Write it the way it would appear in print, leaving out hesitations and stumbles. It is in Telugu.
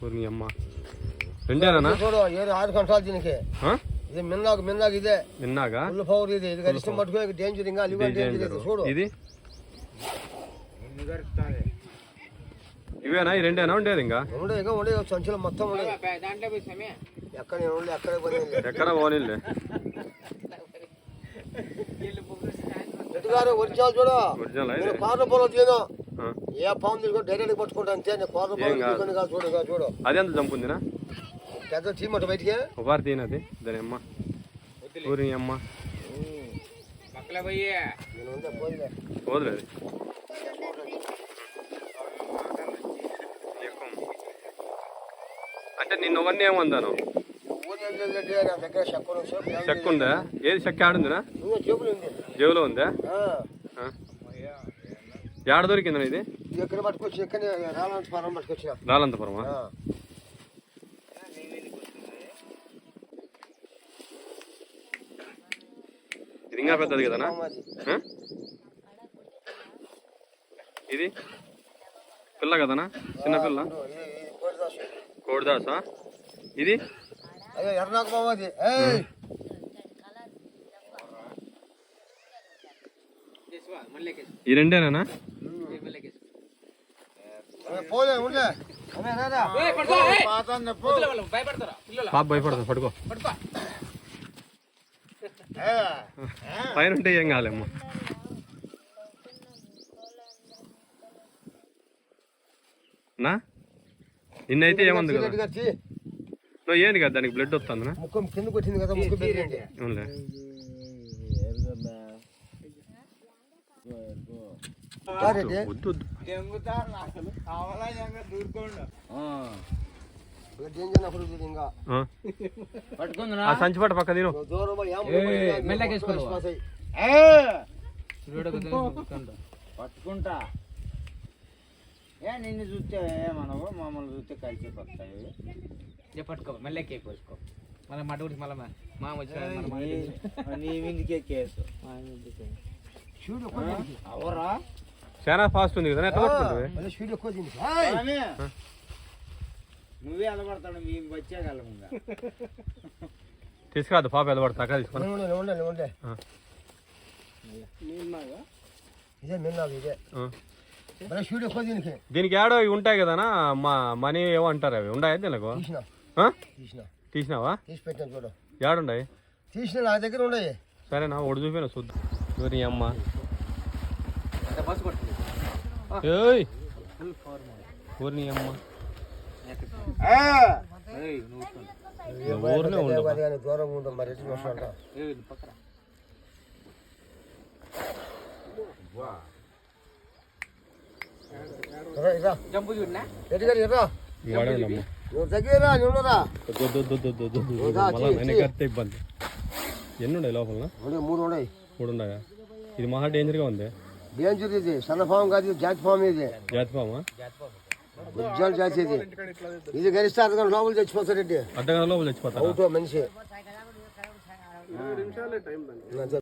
ఊరిని అమ్మ రెండేనా చూడు 6 కంటాలు దీనికి ఇది మిన్నాక ఇదే మిన్నాగా ఫుల్ పవర్ ఇది గరిష్టం పట్టుకునే డేంజర్ ఇంకా డేంజర్ చూడు ఇది ఇవేనా ఈ రెండేనా ఉండేది ఇంకా ఉండే సంచులు మొత్తం ఉండే ఎక్కడ పోనీలే గారు ఒరిజినల్ చూడు ఒరిజినల్ కార్ల పొలం తీను ఏ పాము తీసుకొని డైరెక్ట్ పట్టుకుంటా అంతే కార్ల పొలం తీసుకొని చూడు అది ఎంత చంపుందినా పెద్ద చీమట బయటికి ఒకసారి తినది దాని అమ్మ ఊరిని అమ్మ పోదులేదు అంటే నిన్న ఒకరిని ఏమందాను చెక్క ఉందా ఏది చెక్క ఆడుందినా జేబులో ఉందా ఏడ దొరికిందా ఇది ఎక్కడ పట్టుకొచ్చి రాలంతపురం పట్టుకొచ్చిన రాలంతపురమా ఇది ఇంకా పెద్దది కదనా ఇది పిల్ల కదనా చిన్న పిల్ల కోడిదాసా ఇది ఎర్రనాకు మామది ఈ రెండేనా పాప భయపడతా పడుకో పైన ఉంటే ఏం కాలేమ్మా నా నిన్నైతే ఏమంది కదా నువ్వు ఏంది కదా దానికి బ్లడ్ వస్తుందా ముఖం కింద కొట్టింది కదా ముక్కు పెరిగింది అవునులే వద్దు సంచి పట్ట పక్క తిను పట్టుకుంటా నిన్ను చూస్తే మనము మమ్మల్ని చూస్తే కలిసి వస్తాయి పట్టుకో మళ్ళీ కేక్ కోసుకో మళ్ళీ మట గురించి మళ్ళీ మా నీ మీదకే కేసు అవరా చాలా ఫాస్ట్ ఉంది కదా నువ్వే అలబడతాడు మేము వచ్చేగలముగా తీసుకురాదు పాప ఎలబడతా అక్కడ తీసుకురా దీనికి ఏడో ఇవి ఉంటాయి కదా మా మనీ ఏవో అంటారు అవి ఉన్నాయా దీనికి తీసినావా ఏడున్నాయి తీసిన నా దగ్గర ఉన్నాయి సరేనా ఒడి చూపిన చూద్దాం ఊరి అమ్మ ఊరిని అమ్మ ఊరినే దూరం ఉండదు మరి ఇబ్బంది ఎన్ని ఉన్నాయి లోపల 3 ఉన్నాయా ఇది మహా డేంజర్ గా ఉంది డేంజర్ ఇది సన్న ఫామ్ కాదు జాతి ఫామ్ ఇది జాతి ఫామా ఉజ్జాలు జాతి ఇది గరిస్తే అర్ధగంట లోపల చచ్చిపోతాడండి అర్ధగంట లోపల చచ్చిపోతాడు మనిషి